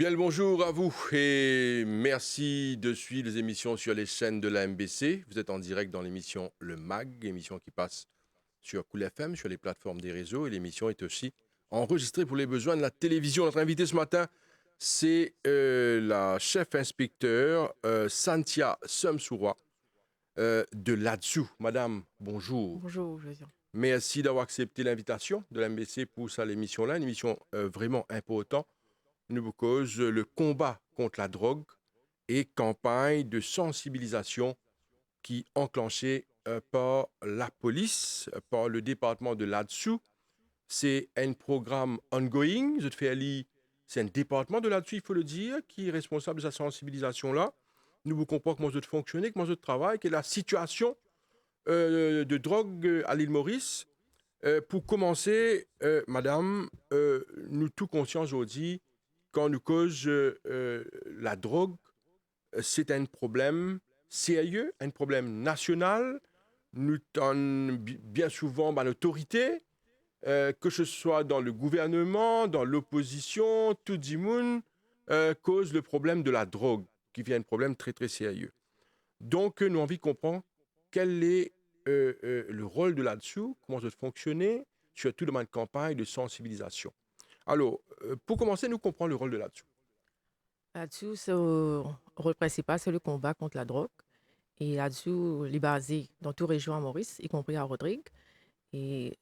Bien le bonjour à vous et merci de suivre les émissions sur les chaînes de la MBC. Vous êtes en direct dans l'émission Le MAG, émission qui passe sur Cool FM, sur les plateformes des réseaux, et l'émission est aussi enregistrée pour les besoins de la télévision. Notre invité ce matin, c'est la chef inspecteur Santia Samsoura de l'ADSU. Madame, bonjour. Bonjour, Josiane. Merci d'avoir accepté l'invitation de la MBC pour cette émission-là, une émission vraiment importante. Nous vous cause le combat contre la drogue et campagne de sensibilisation qui enclenchée par la police, par le département de l'ADSU. C'est un programme ongoing. C'est un département de l'ADSU, il faut le dire, qui est responsable de cette sensibilisation-là. Nous vous comprenons comment vous fonctionnez, comment vous travaillez, quelle est la situation de drogue à l'île Maurice. Pour commencer, madame, nous tous conscients aujourd'hui, quand nous cause la drogue, c'est un problème sérieux, un problème national. Nous tenons bien souvent l'autorité, que ce soit dans le gouvernement, dans l'opposition, tout le monde cause le problème de la drogue, qui vient un problème très très sérieux. Donc, nous avons envie de comprendre quel est le rôle de là-dessous, comment ça fonctionne, surtout dans une campagne de sensibilisation. Alors, pour commencer, nous comprenons le rôle de là-dessous. Là-dessus, le rôle principal, c'est le combat contre la drogue. Et là-dessus, il est basé dans toute région à Maurice, y compris à Rodrigue. Et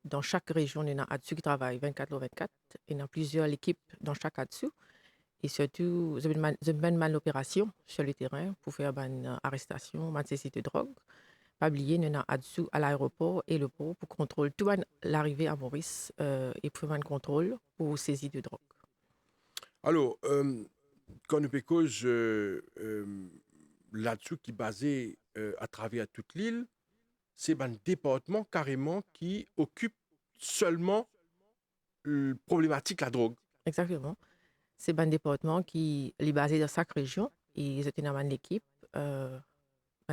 dans chaque région, il y en a là-dessus qui travaillent 24 sur 24. Il y a plusieurs équipes dans chaque là-dessus. Et surtout, ils mènent l'opération sur le terrain pour faire une arrestation, une saisie de drogue. Pas oublier, il y en a là-dessus à l'aéroport et le port pour contrôler toute l'arrivée à Maurice et pour faire un contrôle pour saisie de drogue. Alors, quand nous pécose là-dessus qui est basé à travers toute l'île, c'est un département carrément qui occupe seulement la problématique de la drogue. Exactement. C'est un département qui est basé dans chaque région et c'est une équipe,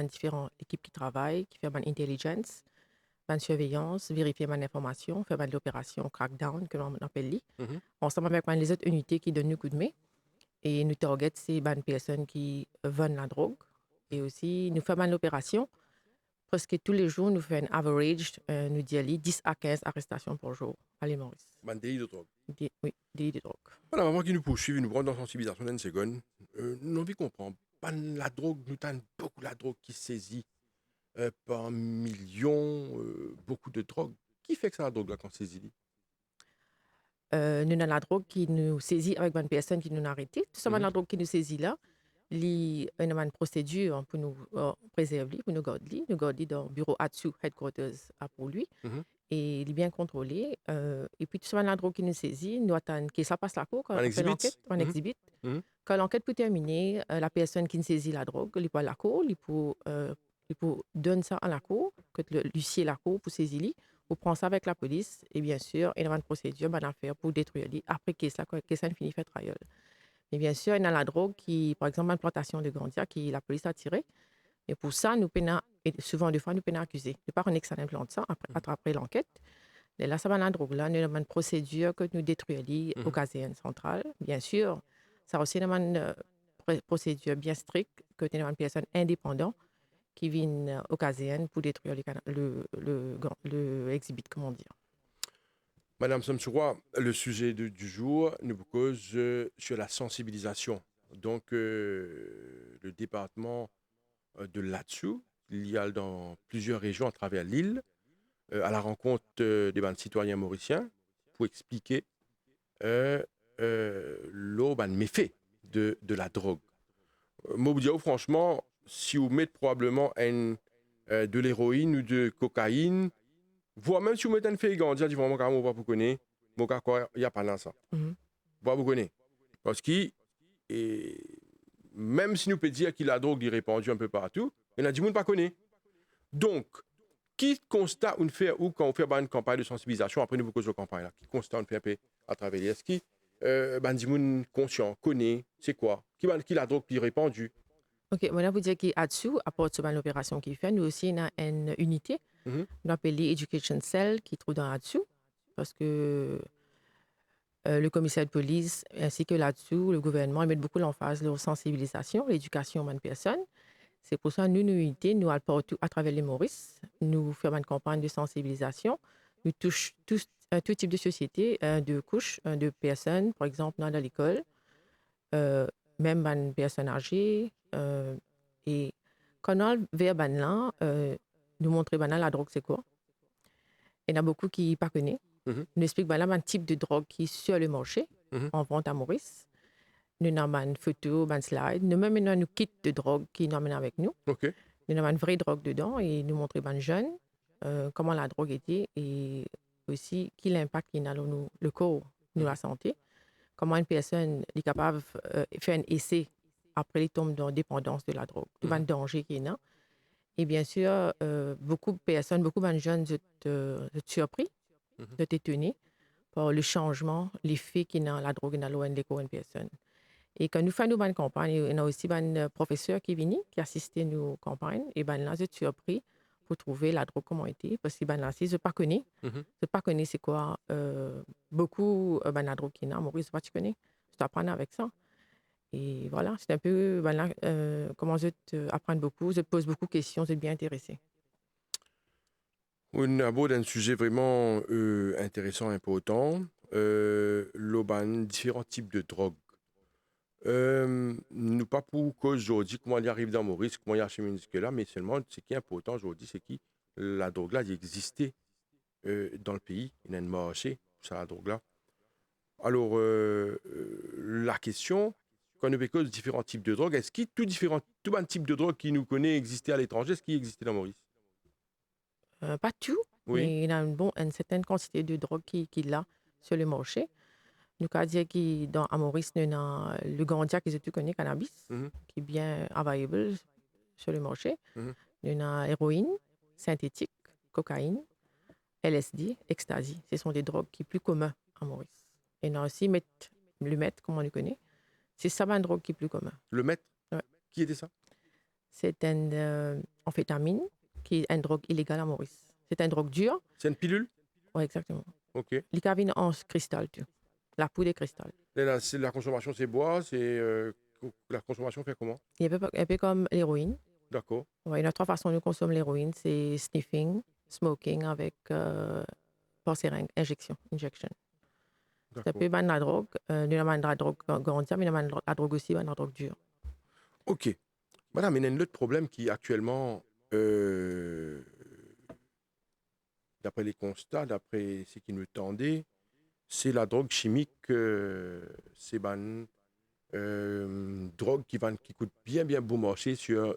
différentes équipes qui travaillent, qui font une intelligence, une surveillance, vérifier une information, faire une opération crackdown, que l'on appelle. Mhm. Ensemble avec les autres unités qui donnent nous coup de main. Et nous target ces personnes qui vendent la drogue. Et aussi, nous faisons une opération. Presque tous les jours, nous faisons un average, nous disons 10 à 15 arrestations par jour à l'île Maurice. Un délit de drogue. Oui, délit de drogue. Voilà, avant qu'ils nous poursuivent, nous prennent dans la sensibilisation d'une seconde. Nous avons envie de comprendre. La drogue, nous avons beaucoup de la drogue qui saisit par millions, beaucoup de drogue. Qui fait que ça, la drogue, là, quand saisit? Nous avons la drogue qui nous saisit avec une personne qui nous a arrêtés. Tout simplement, la drogue qui nous saisit là, il y a une procédure pour nous préserver, pour nous garder. Nous garder dans le bureau ATSU, headquarters, pour lui. Et il est bien contrôlé. Et puis, tout simplement, la drogue qui nous saisit, nous attendons que ça passe la cour. Quand on fait l'enquête, on exhibite. Quand l'enquête peut terminer, la personne qui nous saisit la drogue, il peut à la cour, il peut donner ça à la cour, que l'huissier la cour pour saisir lui. On prend ça avec la police et bien sûr, il y a une procédure, une affaire pour détruire lui. Après que ça finit fait trial. Mais bien sûr, il y a la drogue qui, par exemple, une plantation de Grandia qui la police a tiré. Et pour ça, nous peinons, et souvent des fois, nous peinons accusés. Nous pas reconnaître que ça implante ça après l'enquête. Et là, ça va la drogue là, nous avons une procédure que nous détruisons lui au caséenne central. Bien sûr, ça aussi une procédure bien stricte que nous avons une personne indépendante qui viennent au caséenne pour détruire le exhibit, comment dire. Madame Samsoura, le sujet du jour nous cause sur la sensibilisation. Donc, le département de l'ADSU, il y a dans plusieurs régions à travers l'île, à la rencontre des citoyens mauriciens pour expliquer le méfait de la drogue. Moi, vous dire franchement, si vous mettez probablement de l'héroïne ou de cocaïne, voire même si vous mettez un fégan, on dit vraiment qu'on va vous connaître, il n'y a pas dans ça. Vous connaissez. Parce que même si nous pouvons dire que la drogue est répandue un peu partout, il y en a du monde qui ne connaît pas. Donc, qui constate on fait ou quand on fait une campagne de sensibilisation, après nous vous cause de campagne là, qui constate on fait un peu à travers les skis, du monde conscient, connaît, c'est quoi, qui la drogue qui est répandue. Ok, maintenant vous dire qu'à-dessus, à part l'opération qu'il fait, nous aussi on a une unité, nous appelons Education Cell qui trouve dans là-dessus, parce que le commissaire de police, ainsi que là-dessous, le gouvernement, ils mettent beaucoup l'emphase sur la sensibilisation, l'éducation de personnes. C'est pour ça, nous, unité, nous, partout à travers les Maurice, nous faisons une campagne de sensibilisation. Nous touchons tout type de société, de couches, de personnes, par exemple, dans l'école, euh, même une personne âgée. Et quand on va vers là, nous montrer la drogue, c'est quoi. Il y en a beaucoup qui ne connaissent pas. Mhm. Nous expliquons un type de drogue qui est sur le marché, Mhm. en vente à Maurice. Nous avons une photo, un slide. Nous même un kit de drogue qui nous amène avec nous. OK. Nous avons une vraie drogue dedans et nous montrer aux jeunes comment la drogue était et aussi quel impact il a sur le corps, sur la santé. Comment une personne est capable de faire un essai après les tombes dans dépendance de la drogue, tout le danger qu'il y a. Et bien sûr, beaucoup de personnes, beaucoup de jeunes sont surpris, sont étonnés par le changement, l'effet qu'il y a la drogue dans le corps d'une personne. Et quand nous faisons une campagne, il y a aussi un professeur qui est venu, qui assistait à nos campagnes. Et ben là, je suis surpris pour trouver la drogue comment était. Parce que ben là, si je ne connais pas, je ne pas connais c'est quoi beaucoup la drogue qui est là. Maurice, je ne connais pas. Je t'apprends avec ça. Et voilà, c'est un peu ben là, comment je apprends beaucoup, je te pose beaucoup de questions, je suis bien intéressée. On aborde un sujet vraiment intéressant, important. L'auban, différents types de drogues. Nous pas pour cause aujourd'hui, comment il arrive dans Maurice, comment il achemine jusque-là, mais seulement ce qui est important aujourd'hui, c'est que la drogue-là, il existait dans le pays. Il y a un marché pour ça, la drogue-là. Alors, la question, quand nous parlons de différents types de drogues, est-ce que tout un type de drogue qui nous connaît existait à l'étranger, est-ce qu'il existait dans Maurice? Pas tout, Oui. mais il y a une certaine quantité de drogue qui a sur le marché. Nous avons dire que dans Maurice, nous avons le Gandia que tu connais, cannabis, Mhm. qui est bien available sur le marché. Mhm. Nous avons héroïne, synthétique, cocaïne, LSD, ecstasy. Ce sont des drogues qui sont plus communes à Maurice. Et nous avons aussi le meth, comme on le connaît. C'est ça, une drogue qui est plus commune. Le maître? Ouais. Qui était ça? C'est une amphétamine qui est une drogue illégale à Maurice. C'est une drogue dure. C'est une pilule? Oui, exactement. OK. Les cabines en cristal, tu. La poudre de cristal. La consommation, c'est bois, la consommation fait comment? Il est un peu comme l'héroïne. D'accord. Ouais, il y a 3 façons de consommer l'héroïne. C'est sniffing, smoking avec par seringue, injection. C'est un D'accord. peu la drogue. Nous avons la drogue gandia, mais nous avons la drogue aussi, la drogue dure. OK. Madame, il y a un autre problème qui actuellement, d'après les constats, d'après ce qui nous tendait, c'est la drogue chimique, c'est une drogue qui coûte bien bon marché sur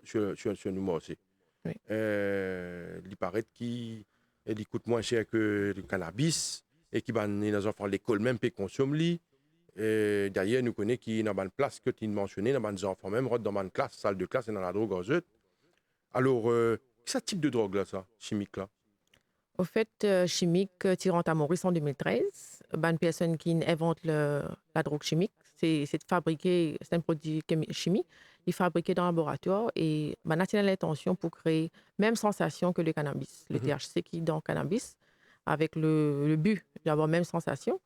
nos marchés. Oui. Il paraît qu'il coûte moins cher que le cannabis et qui va les enfants à l'école même peut consommer. D'ailleurs, nous connaissons qu'il y a une place que tu mentionnais, dans les enfants même, rentrent dans une classe, salle de classe et dans la drogue en jeu. Alors, quel type de drogue là, ça, chimique là? Au fait, chimique, tirant à Maurice en 2013, une personne qui invente la drogue chimique, c'est de fabriquer, c'est un produit chimique, il est fabriqué dans un laboratoire et on a l'intention pour créer même sensation que le cannabis, le THC qui est dans le cannabis, avec le but d'avoir même sensation,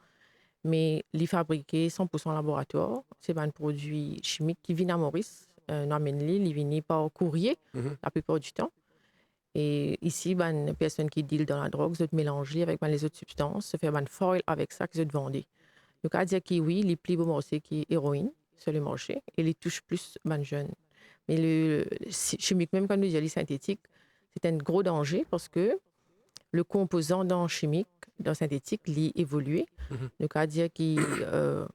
mais il est fabriqué 100% en laboratoire. C'est un produit chimique qui vient à Maurice, il vient par courrier Mhm. la plupart du temps. Et ici, une personne qui deal dans la drogue, se mélanger avec les autres substances, se faire une foil avec ça que se vendent. Donc, à dire que oui, les plus beaux morceaux qui est héroïne sur le marché et les touche plus jeunes. Mais le chimique, même comme nous disons, les synthétiques, c'est un gros danger parce que le composant dans chimique, dans synthétique, il évolué. Mhm. Donc, à dire que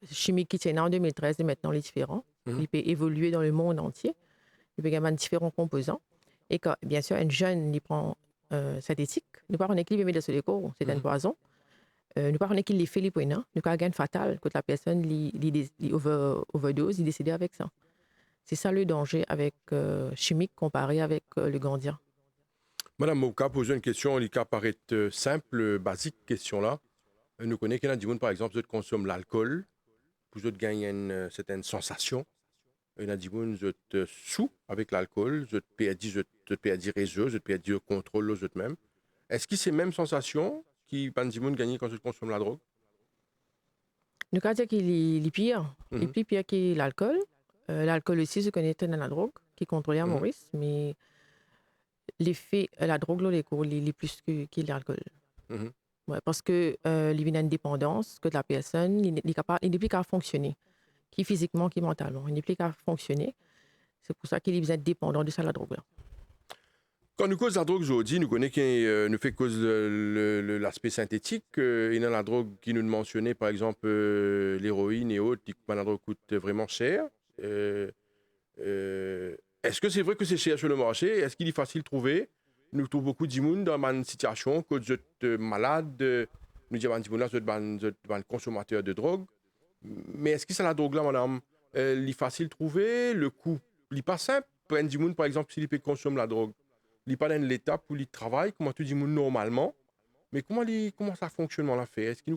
chimique qui tient en 2013 et maintenant, il est différent. Mhm. Il peut évoluer dans le monde entier. Il peut y avoir différents composants. Et quand, bien sûr, un jeune il prend synthétique, nous parlons qu'il met de ce décor, c'est un poison. Nous parlons qu'il les fait les points, nous avons un gain fatal quand la personne overdose, il décide avec ça. C'est ça le danger avec chimique comparé avec le Gandia. Madame Mouka pose une question, qui paraît simple, basique, question là. Nous connaissons qu'il y a des gens, par exemple, qui consomment l'alcool, pour eux gagner une certaine sensation. Il y a des gens qui sous avec l'alcool, qui perdent du réseau, qui perdent du contrôle eux-mêmes. Est-ce que c'est la même sensation qui gagnent quand ils consomment la drogue? Nous, quand dire qu'il est pire, il est Mhm, plus pire que l'alcool. L'alcool aussi, je connais dans la drogue, qui est contrôlée à mhm, Maurice, mais l'effet, la drogue, là, il est plus que l'alcool. mhm. Ouais, parce que il y a une dépendance que la personne, il n'est plus qu'à fonctionner, qui physiquement, qui mentalement. Il n'est plus qu'à fonctionner. C'est pour ça qu'il est besoin d'être dépendant de ça, la drogue, là. Quand nous cause la drogue aujourd'hui, nous connaissons qu'il nous fait cause l'aspect synthétique. Il y a la drogue qui nous mentionnait, par exemple, l'héroïne et autres, qui la drogue coûte vraiment cher. Euh, Est-ce que c'est vrai que c'est cher sur le marché? Est-ce qu'il est facile de trouver? Nous trouvons beaucoup de monde dans une situation que vous êtes malade, nous disons que vous êtes un consommateur de drogue. Mais est-ce que c'est la drogue là, madame? Il est facile de trouver, le coût, il n'est pas simple. Prendre du monde, par exemple, s'il peut consommer la drogue. Il n'est pas dans l'étape où il travaille, comment tu dis normalement. Mais comment ça fonctionne, on l'a fait? Est-ce que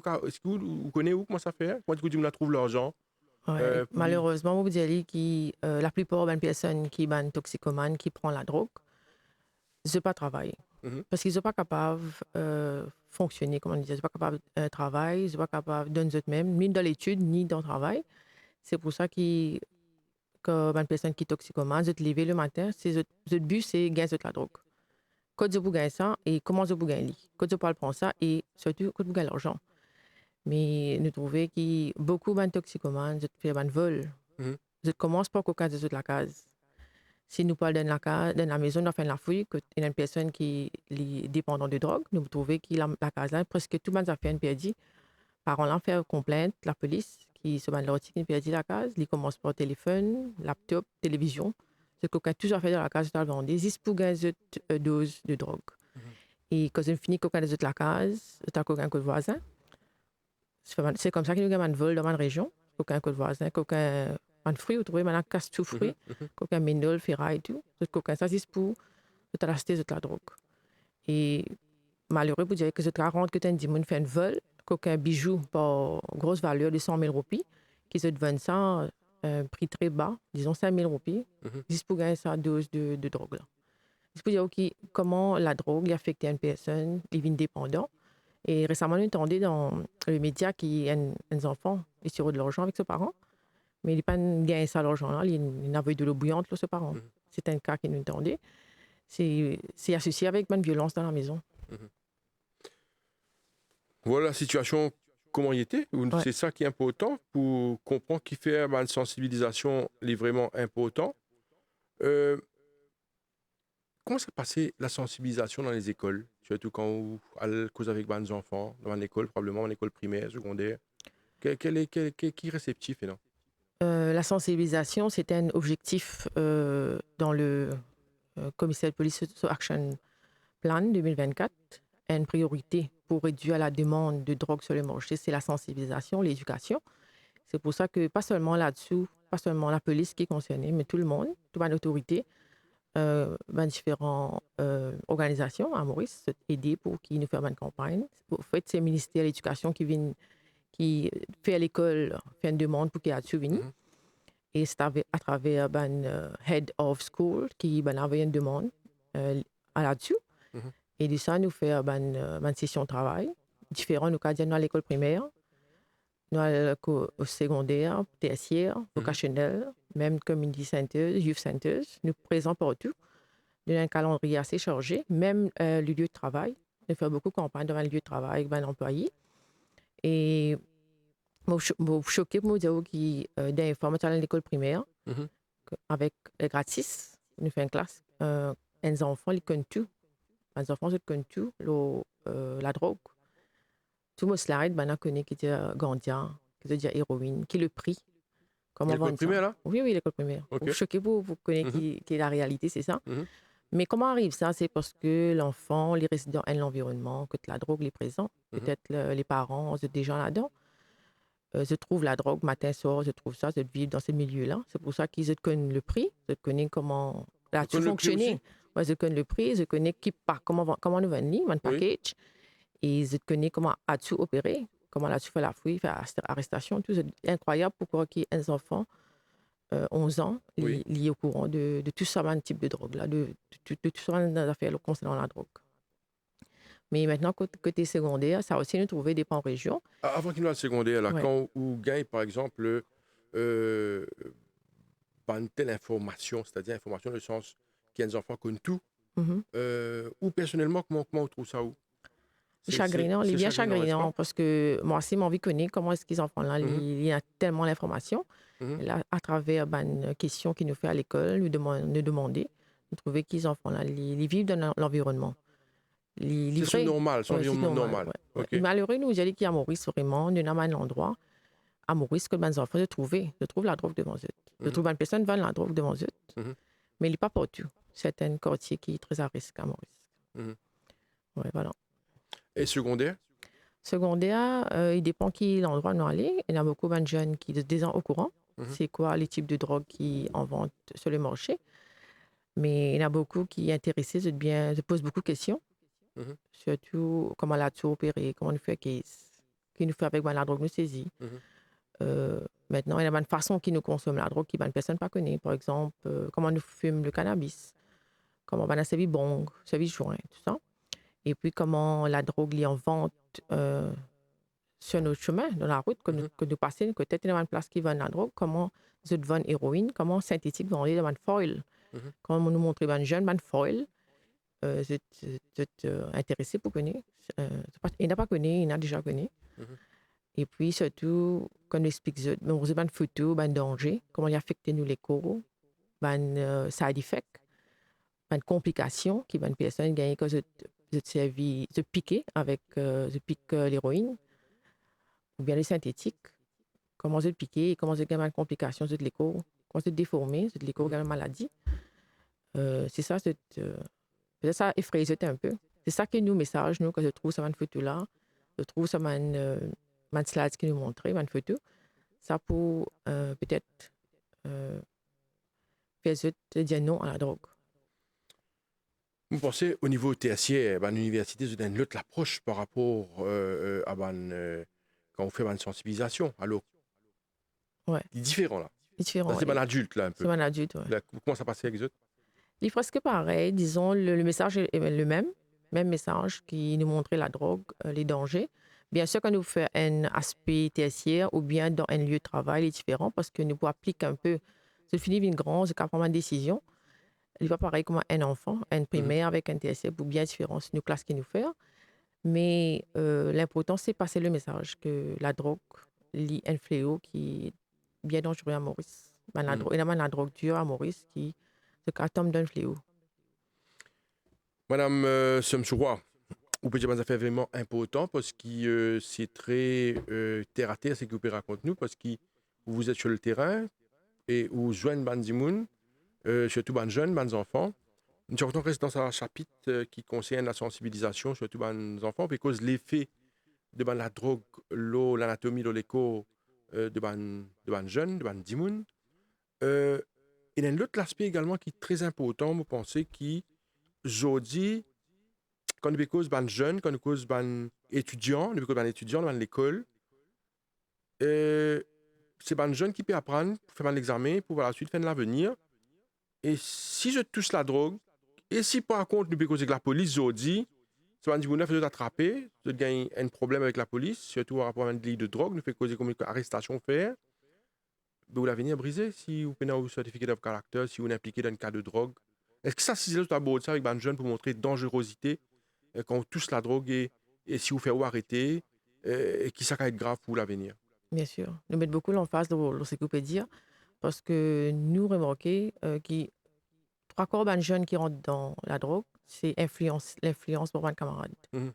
vous connaissez où, comment ça fait? Comment tu dis on trouve l'argent Ouais, pour lui? malheureusement, vous dire que la plupart des personnes qui sont toxicomanes, qui prennent la drogue, ils ne pas travailler. Mhm, Parce qu'ils ne sont pas capables de fonctionner, comme on dit. Ils ne sont pas capables de travailler, ils ne sont pas capables de eux-mêmes, ni dans l'étude, ni dans le travail. C'est pour ça que une personne qui est toxicomane, de te lever le matin, le but, c'est de gagner de la drogue. Quand vous gagnez ça, et comment vous gagnez? Quand vous prendre ça, et surtout, quand vous gagnez l'argent. Mais nous trouvons que beaucoup de toxicomanes, de faire un vol. mhm, Je commence par qu'au cas de la case. Si nous parlons dans la maison, on fait la fouille, qu'il y a une personne qui est dépendante de drogue, nous trouvons que la case là, presque tout le monde a fait une perdue. Parents l'ont fait plainte, la police, qui se met l'article, qui perdit la case, il commence par téléphone, laptop, télévision. Ce qu'on toujours fait dans la case, c'est de vendre, juste pour gagner une dose de drogue. mhm, Et quand on finit qu'on a la case, tu as quelqu'un de voisin. C'est comme ça qu'il y a un vol dans ma région. Quelqu'un de voisin, quelqu'un un fruit, vous trouvez maintenant casse tout mhm, fruit, mhm. quelqu'un minol, ferraille et tout. Quelqu'un ça, c'est pour te racheter de la drogue. Et malheureux pour dire que je te rentre que tu as dit, mon fait un vol, qu'aucun bijou pour grosse valeur de 100 000 roupies, qui se vendent ça un prix très bas, disons 5 000 roupies, Mhm. juste pour gagner sa dose de drogue. Là. C'est pour dire comment la drogue affecte une personne, il devient dépendant. Et récemment, on entendait dans les médias qu'il y a un enfant qui tire de l'argent avec ses parents, mais il n'a pas gagné ça l'argent-là, il avait de l'eau bouillante, là, ses parents. Mhm, C'est un cas qui nous entendait. C'est associé avec une violence dans la maison. mhm. Voilà la situation, comment il était. Ouais. C'est ça qui est important pour comprendre qui fait une sensibilisation est vraiment important. Euh, Comment s'est passée la sensibilisation dans les écoles, surtout quand vous allez cause avec des enfants, dans l'école, probablement, en école primaire, secondaire? Qui est réceptif et non? La sensibilisation, c'était un objectif dans le commissaire de police Action Plan 2024. Une priorité pour réduire la demande de drogue sur le marché, c'est la sensibilisation, l'éducation. C'est pour ça que pas seulement là-dessous, pas seulement la police qui est concernée, mais tout le monde, toute l'autorité, différentes organisations à Maurice, aider pour qu'ils nous fassent une campagne. En fait, c'est le ministère de l'Éducation qui fait à l'école, fait une demande pour qu'il y ait de Mhm, et c'est à travers head of school qui avait une demande à là-dessus. mhm, Et de ça, nous fait une session de travail différente. Nous avons à l'école primaire, nous au secondaire, tertiaire, mhm, vocationnel, même community centers, youth centers. Nous présents partout. Nous avons un calendrier assez chargé, même le lieu de travail. Nous faisons beaucoup de campagnes devant le lieu de travail avec un employé. Et je suis choquée pour me dire qu'il y a des informations à l'école primaire mhm. avec gratis. Nous faisons une classe. Les enfants, ils connaissent tout. Les enfants, ils connaissent tout. La drogue. Tout le monde slide, maintenant, connaît qui dit Gandia, qui dit héroïne, qui est le prix. Comment L'école vendre ça? primaire, là? Oui, oui, l'école primaire. OK. Vous choquez, vous connaissez Mhm, qui est la réalité, c'est ça? mhm, Mais comment arrive ça? C'est parce que l'enfant, les résidents aiment l'environnement, que la drogue est présente. mhm. Peut-être les parents, c'est des gens là-dedans. Je trouve la drogue matin, soir, je trouve ça, je vivre dans ce milieu-là. C'est pour ça qu'ils connaissent le prix, je connais comment Vous là-dessus connaissez le prix fonctionner. aussi? Moi, je connais le prix, je connais comment nous vendre, un Oui. package, et je connais comment là-dessus opérer, comment là-dessus faire la fouille, faire l'arrestation, tout. C'est incroyable pourquoi qu'il y a un enfant, 11 ans, Oui. lié au courant de tout ça, un type de drogue, là, de tout ça, dans affaires concernant la drogue. Mais maintenant, côté secondaire, ça aussi, nous trouver des en région. Avant qu'il nous le secondaire, là, Ouais. quand ou gagne, par exemple, euh, ban telle information, c'est-à-dire information dans le sens qu'il y a des enfants qui connaissent tout, Mhm. ou personnellement, comment on trouve ça où? Chagrinant, il est C'est bien chagrinant, n'est-ce pas? chagrinant parce que moi aussi, mon envie de connaître comment est-ce qu'ils enfants là, Mhm, il y a tellement d'informations. mhm. Et là, à travers une question qu'ils nous fait à l'école, nous demander, nous trouver qu'ils enfants là, ils vivent dans l'environnement. Les C'est son livrés, normal, son ouais, c'est environnement normal. normal. Ouais, ouais. OK. Malheureux, nous, j'ai dit qu'il y a Maurice, vraiment, nous avons un endroit à Maurice que les enfants de trouver. De trouver la drogue devant eux. De Mhm, trouver une personne vend la drogue devant eux. mhm, Mais il n'est pas partout. C'est un quartier qui est très à risque à Maurice. mhm. Ouais, voilà. Et secondaire? Secondaire, il dépend qui est l'endroit où nous allons. Il y a beaucoup de jeunes qui sont déjà au courant. Mhm, C'est quoi les types de drogues qui en vendent sur le marché. Mais il y en a beaucoup qui sont intéressés, se posent beaucoup de questions. mhm, Surtout comment la tout opérer, comment nous fait qui nous fait avec la drogue nous saisit. mhm, Euh, Maintenant, il y a une façon qui nous consomme la drogue qui une personne pas connaît. Par exemple, comment nous fume le cannabis, comment on a servi bong, servi joint, tout ça. Et puis comment la drogue est en vente sur notre chemin, dans la route mhm, que nous passons, peut-être dans une place qui vend la drogue, comment ils vendent héroïne, comment synthétique vendent dans une foil. mhm, Comment nous montrer une jeune, une foil, intéressé pour connaître. Il n'a pas connu, il n'a déjà connu. mhm. Et puis surtout, quand on explique, on reçoit une photo, un danger, comment il affecte nous les corps, un side effect, une complication qui va une personne gagner quand je servi, je piquer avec, je pique l'héroïne ou bien les synthétiques, comment je piquer, comment je gagne une complication de l'écho, comment je déformer, de l'écho gagne une maladie. C'est ça, peut-être ça effraie un peu. C'est ça qui nous message, nous, quand je trouve ça une photo là, je trouve ça une slide qui nous montrait, une photo. Ça pour peut-être faire dire non à la drogue. Vous pensez au niveau tertiaire, ben, l'université se donne l'autre approche par rapport à quand on fait une sensibilisation. Alors, Ouais, c'est différent là. c'est Ça, différent. c'est un adulte là un C'est peu. un adulte, ouais. Là, comment ça passe avec les autres? Il est presque pareil. Disons, le message est le même message qui nous montrait la drogue, les dangers. Bien sûr, quand nous faisons un aspect tertiaire ou bien dans un lieu de travail, il est différent parce que nous pouvons appliquer un peu. C'est fini une grande, c'est prendre une décision. Il n'est pas pareil comme un enfant, un Mhm, primaire avec un tertiaire, ou bien différent, c'est une classe qui nous fait. Mais l'important, c'est passer le message que la drogue est un fléau qui est bien dangereux à Maurice. mhm. Il y a la drogue dure à Maurice qui est un tome d'un fléau. Madame Semsoura, vous pouvez dire que ça fait vraiment important parce que c'est très terre à terre ce que vous racontez nous parce que vous êtes sur le terrain et vous jouez une bande de monde, surtout bande jeunes, bande enfants. Nous sommes reste dans un chapitre qui concerne la sensibilisation, surtout bande enfants, parce que l'effet de la drogue, l'anatomie de l'écho de ban jeunes, de ban dimoun. Il y a un autre aspect également qui est très important, vous pensez, qui, aujourd'hui, quand nous cause ban jeunes, quand nous cause ban étudiants, nous cause ban étudiants dans l'école, euh, c'est ban jeunes qui peut apprendre, pour faire un examen, pour par la suite faire de l'avenir. Et si je touche la drogue, et si par contre nous cause avec la police, aujourd'hui, c'est ban dimoun fait attraper, je gagne un problème avec la police, surtout par rapport à un délit de drogue, nous fait causer comme une arrestation faire. Vous l'avenir brisé si vous prenez un certificat de caractère, si vous êtes impliqué dans un cas de drogue. Est-ce que ça, c'est là ça avec les jeunes pour montrer dangerosité quand on touche la drogue et si vous faites ou arrêter et qui ça va être grave pour l'avenir? Bien sûr. Nous mettons beaucoup l'emphase dans ce qu'on peut dire parce que nous remarquons que trois quarts de jeunes qui rentrent dans la drogue, c'est l'influence pour mes camarades. Mhm,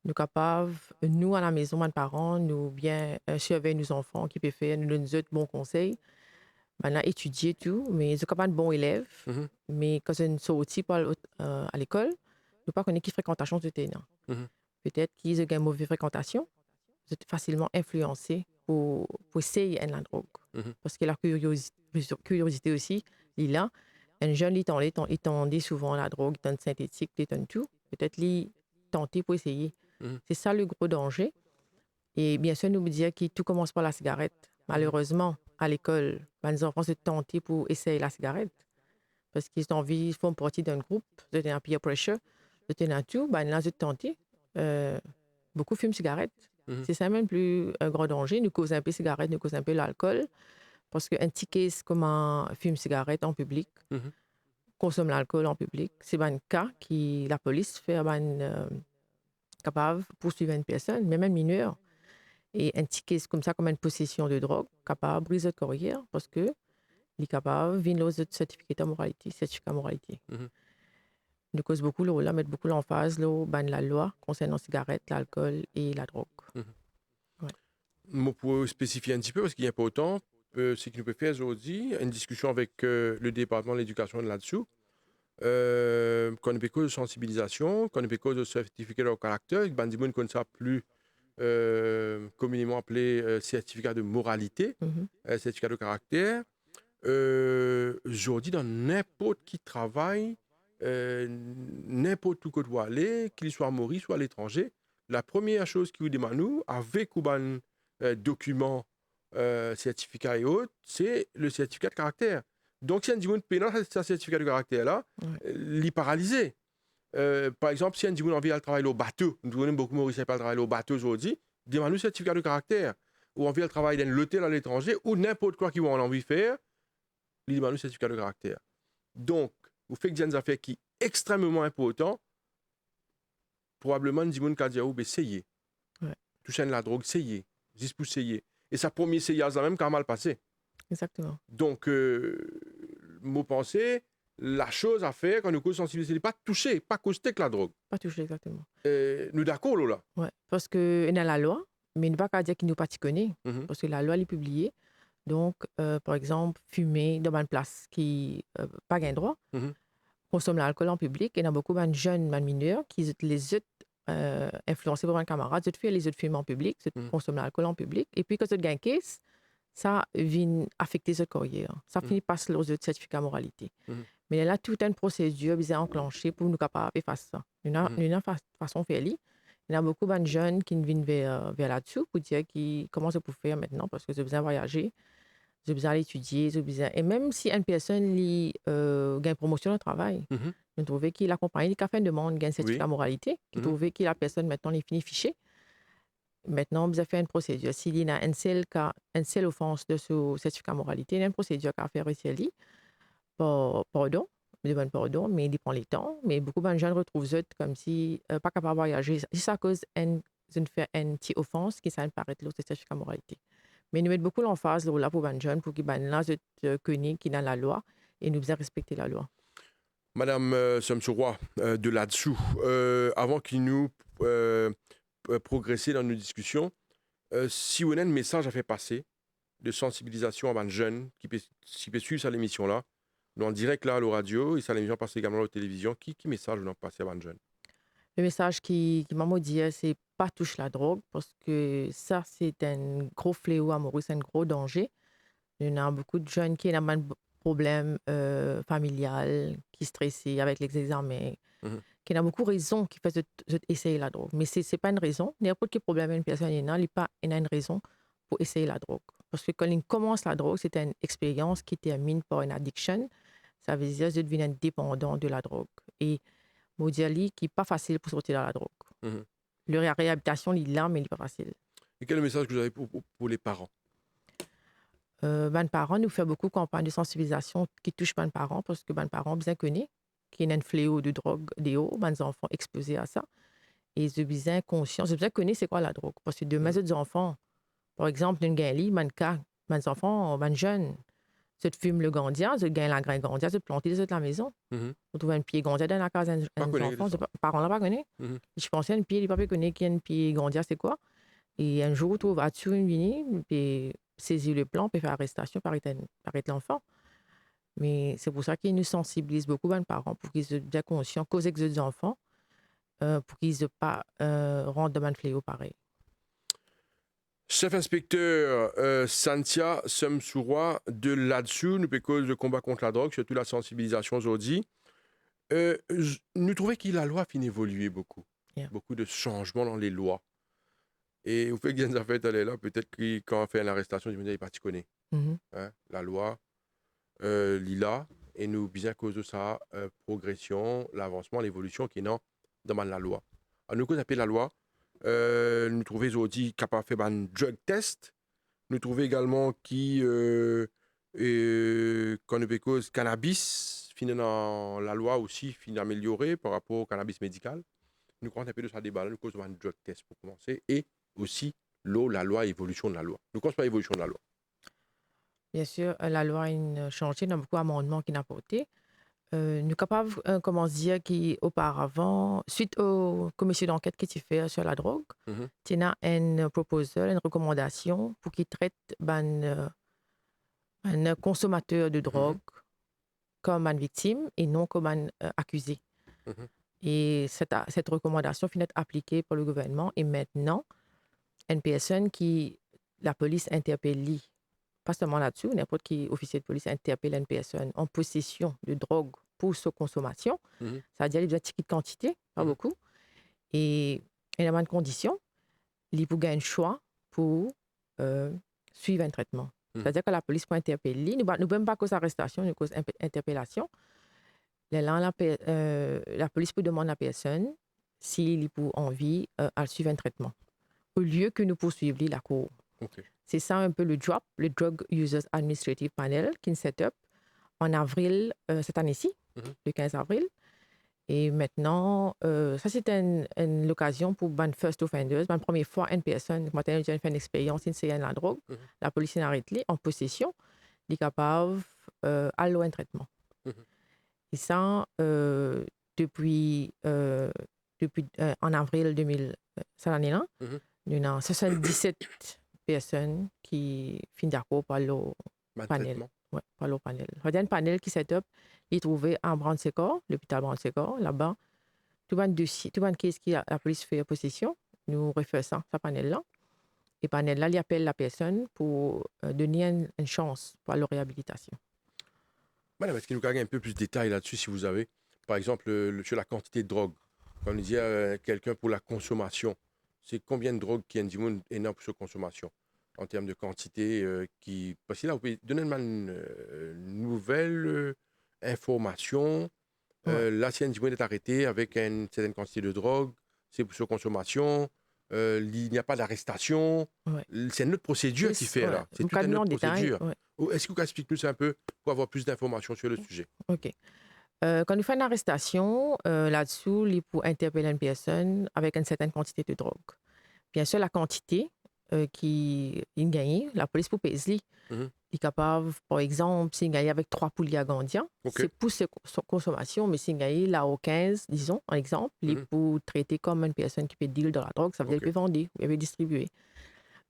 Nous capables, nous à la maison, mes parents, nous bien surveiller nos enfants qui peuvent faire, nous donner de bons conseils. Ben, étudier tout, mais ils sont capables de bons élèves. mhm, Mais quand ils sont sortis à l'école, nous pas connaître qui fréquentation de terrain. mhm, Peut-être qu'ils ont une mauvaise fréquentation, ils sont facilement influencés pour essayer la drogue. mhm, Parce que la curiosité aussi, il est là. Un jeune, il tendait souvent à la drogue, il tente synthétique, il tente tout. Peut-être il tenter pour essayer. mhm, C'est ça le gros danger. Et bien sûr, nous me dire que tout commence par la cigarette. mhm, Malheureusement, à l'école, les enfants se tentent pour essayer la cigarette. Parce qu'ils ont envie, ils font partie d'un groupe, de un peer pressure, de tenir tout, ben là, je tenté. euh, beaucoup fument cigarettes. Mhm. C'est ça même plus un grand danger. Nous cause un peu cigarette, nous cause un peu l'alcool. Parce qu'un petit case comme un fume cigarette en public, Mhm. consomme l'alcool en public, c'est un cas qui la police fait capable de poursuivre une personne, même un mineur. Et un petit case comme ça, comme une possession de drogue, capable de briser de carrière parce que il est capable de venir aux autres certificat de moralité. Mhm. Nous cause beaucoup le rôle, mettre beaucoup l'emphase la loi concernant la cigarette, l'alcool et la drogue. Mhm. Ouais. Moi, pour spécifier un petit peu, parce qu'il n'y a pas autant, c'est que nous pouvons faire aujourd'hui une discussion avec le département de l'éducation là-dessous. Quand on fait cause de sensibilisation, quand on fait cause de certificat de caractère, Bandimoun comme ça plus communément appelé certificat de moralité, Mhm. certificat de caractère. Aujourd'hui, dans n'importe qui travaille, n'importe où que tu dois aller, qu'il soit à Maurice ou à l'étranger, la première chose qui vous demande, nous, avec un document, certificat et autres, c'est le certificat de caractère. Donc, si un dit pénal, ce certificat de caractère-là, Ouais. il est paralysé. Par exemple, si un dit on envie de travailler au bateau, nous avons beaucoup Maurice pas travailler au bateau aujourd'hui, demande-nous certificat de caractère. Ou envie de travailler dans l'hôtel à l'étranger, ou n'importe quoi qu'ils ont envie de faire, il demande un certificat de caractère. Donc, vous faites des affaires qui sont extrêmement importantes, probablement, des gens qui disent, essayez. Ouais. Toucher à la drogue, essayez. Juste pour essayer. Et ça, premier essayage, ça même, quand mal passé. Exactement. Donc, mon pensée, la chose à faire quand nous cause sensibiliser, c'est pas toucher, pas causter que la drogue. Pas touché exactement. Nous d'accord là. Ouais. Parce que y a la loi, mais il ne pas qu'à dire qu'il nous pas connaît. Mhm. Parce que la loi, elle est publiée. Donc, par exemple, fumer dans une place qui n'a pas gain droit, Mhm. consommer l'alcool en public. Il y a beaucoup de jeunes, de mineurs qui les autres influencés par un camarade, ils font les autres fument en public, ils Mhm. consomment l'alcool en public. Et puis, quand ils gagnent caisse, ça vient affecter leur carrière. Ça Mhm. finit par se leur certificat de moralité. Mhm. Mais là, toute une procédure bien enclenchée pour nous capables de faire ça. Nous avons Mhm. une façon de faire. Il y a beaucoup de jeunes qui viennent vers là-dessous pour dire comment c'est pour faire maintenant parce que j'ai besoin de voyager, j'ai besoin d'étudier, j'ai besoin. Et même si une personne gagne promotion au travail, Mhm. nous trouvons qu'il accompagne, il a fait une demande, gagne certificat Oui. de moralité, qui Mhm. trouvait que la personne maintenant les fini fiché. Maintenant, vous avez fait une procédure. S'il y a une seule offense de ce certificat de moralité, il y a une procédure à faire ici. Pardon, je demande pardon, mais il prend les temps. Mais beaucoup de jeunes retrouvent ça comme si pas capable de voyager. C'est à cause d'une fait une petite offense qui ça paraît là, c'est certificat de moralité. Mais nous mettons beaucoup l'emphase là pour les jeunes pour qu'ils là connaissent qui dans la loi et nous besoin respecter la loi. Madame Somsoroy, de là-dessous, avant qu'il nous progresser dans nos discussions, si on a un message à faire passer de sensibilisation à un jeune qui peut suivre cette émission-là, nous en direct là à la radio, et ça l'émission passe également à la télévision, qui message on a passé à un jeune? Le message qui m'a dit, c'est pas touche la drogue parce que ça, c'est un gros fléau à Maurice, un gros danger. Il y a beaucoup de jeunes qui ont un problème familial, qui sont stressés avec les examens, Mhm. qui ont beaucoup de raisons qui font essayer la drogue. Mais ce n'est pas une raison. N'importe quel problème une personne il a une raison pour essayer la drogue. Parce que quand on commence la drogue, c'est une expérience qui termine par une addiction. Ça veut dire que je deviens dépendant de la drogue. Et Modiali, qui n'est pas facile pour sortir de la drogue. Mhm. La réhabilitation, il est là, mais il n'est pas facile. Et quel est le message que vous avez pour les parents? Ben parents nous fait beaucoup de campagnes de sensibilisation qui touchent ben parents parce que ben parents bien connaissent qu'il y a un fléau de drogue des hauts, ben enfants exposés à ça. Et ils ont besoin conscients, ils ont besoin connaître c'est quoi la drogue. Parce que de mes autres enfants, par exemple, une gagne ben cas, ben enfants, ben jeunes, se fument le gandia, se gagnent la graine gandia, se planter les autres à la maison. Mhm. On trouve un pied gandia dans la case Pas des connaître enfants, ça. parents là pas connaissent. Mhm. Je pensais un pied, il pas connaît qu'il y a un pied gandia, c'est quoi. Et un jour, on trouve à-dessus une ligne, puis saisir le plan, puis faire arrestation, par arrêter l'enfant. Mais c'est pour ça qu'ils nous sensibilisent beaucoup, les parents, pour qu'ils soient bien conscients, causer avec les enfants, pour qu'ils ne pas rentrent dans un fléau pareil. Chef inspecteur Santia Somsoroy, de là-dessous, nous cause de combat contre la drogue, surtout la sensibilisation aujourd'hui. Nous trouvons que la loi a fini d'évoluer beaucoup. Yeah. Beaucoup de changements dans les lois. Et vous faites que des affaires là, peut-être que quand on fait une arrestation, il n'est pas connaît. Mhm. Hein? La loi, lila, et nous, bien à cause de sa progression, l'avancement, l'évolution qui est dans la loi. Alors, nous appelons la loi, nous trouvons aujourd'hui capable de faire un drug test. Nous trouvons également qu'on ne peut cause cannabis, finalement, la loi aussi, fin améliorée par rapport au cannabis médical. Nous comptons un peu de ça débat, nous causons un drug test pour commencer, et aussi la loi, évolution de la loi. Nous commençons par l'évolution de la loi. Bien sûr, la loi a changé, il y a beaucoup d'amendements qui ont apporté. Nous sommes capables, comment dire, qu'auparavant, suite aux commissions d'enquête qui sont faites sur la drogue, Mhm, il y a une proposition, une recommandation pour qu'ils traitent un consommateur de drogue comme une victime et non comme un accusé. mhm, Et cette recommandation finit appliquée par le gouvernement. Et maintenant, une personne qui la police interpelle, pas seulement là-dessus, n'importe qui officier de police interpelle une personne en possession de drogue pour sa consommation, mhm, ça veut dire qu'il a une petite quantité, pas mhm. beaucoup, et il y a une condition, il peut gagner un choix pour euh, suivre un traitement. Mhm. C'est-à-dire que la police peut interpeller, nous ne même pas cause arrestation, nous cause interpellation. Là, la police peut demander à la personne s'il a envie de suivre un traitement, au lieu que nous poursuivre la cour. OK. C'est ça un peu le DUAP, le Drug Users Administrative Panel, qui est set up en avril cette année-ci, le 15 avril. Et maintenant, ça c'est une occasion pour les first offenders, la première fois une personne, quand elle a fait une expérience, une la drogue, la police arrête en possession, elle est capable d'aller un traitement. Et ça, depuis en avril 2000, cette année-là, il y a 77 personnes qui finissent d'accord par le panel. Ouais, par le panel. Il y a un panel qui set up, il est trouvé à Brand-Sécor, l'hôpital Brand-Sécor, là-bas. Tout un dossier, tout un case qui la police fait possession, nous refaisons ça, ce panel-là. Et panel-là, il appelle la personne pour donner une chance pour la réhabilitation. Madame, est-ce qu'il nous gagne un peu plus de détails là-dessus, si vous avez, par exemple, sur la quantité de drogue? Quand on dit à quelqu'un pour la consommation, c'est combien de drogue qui est énorme pour sa consommation en termes de quantité Parce que là, vous pouvez donner une nouvelle information. Là, si un individu est arrêté avec une certaine quantité de drogue, c'est pour sa consommation. Il n'y a pas d'arrestation. Ouais. C'est une autre procédure qui fait là. C'est toute une autre procédure. Est-ce que vous expliquez nous un peu pour avoir plus d'informations sur le sujet? OK. Quand nous faisons une arrestation, là-dessous, il faut interpeller une personne avec une certaine quantité de drogue. Bien sûr, la quantité qui est gagnée, la police peut peser. Il est capable, par exemple, s'il gagne avec 3 poulies à Gandia, c'est pour sa consommation, mais s'il gagne là au 15, disons, en exemple, il peut traiter comme une personne qui peut deal dans la drogue, ça veut dire qu'il peut vendre, il peut distribuer.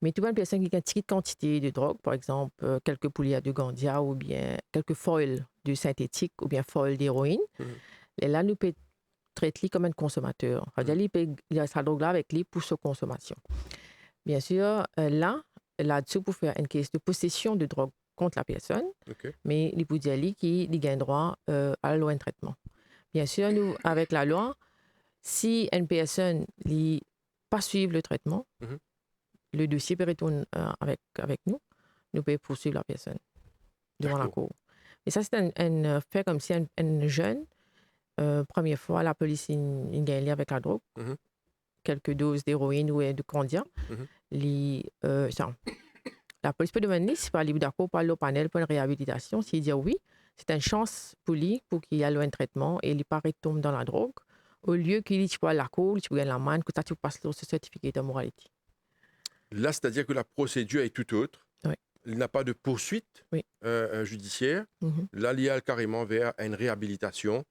Mais tu vois une personne qui a une petite quantité de drogue, par exemple, quelques poulies de Gandia ou bien quelques foils de synthétique ou bien foils d'héroïne, et là, nous pouvons traiter comme un consommateur. C'est-à-dire qu'il a sa drogue-là avec lui pour sa consommation. Bien sûr, là-dessus, pour faire une caisse de possession de drogue contre la personne, mais il peut dire qu'il gagne droit à la loi de traitement. Bien sûr, nous, avec la loi, si une personne ne pas suivre le traitement, le dossier peut retourner avec nous, nous pouvons poursuivre la personne devant la cour. Et ça, c'est un fait comme si un jeune, première fois, la police gagne avec la drogue, quelques doses d'héroïne ou de candia. La police peut demander si il est d'accord pour aller au panel pour une réhabilitation. S'il dit oui, c'est une chance pour lui pour qu'il ait un traitement et il paraît tombe dans la drogue. Au lieu qu'il soit à la cour, il peut gagner la manne, que tu passes sur ce certificat de moralité. Là, c'est-à-dire que la procédure est tout autre. Oui. Il n'a pas de poursuite judiciaire. Là, il y a carrément vers une réhabilitation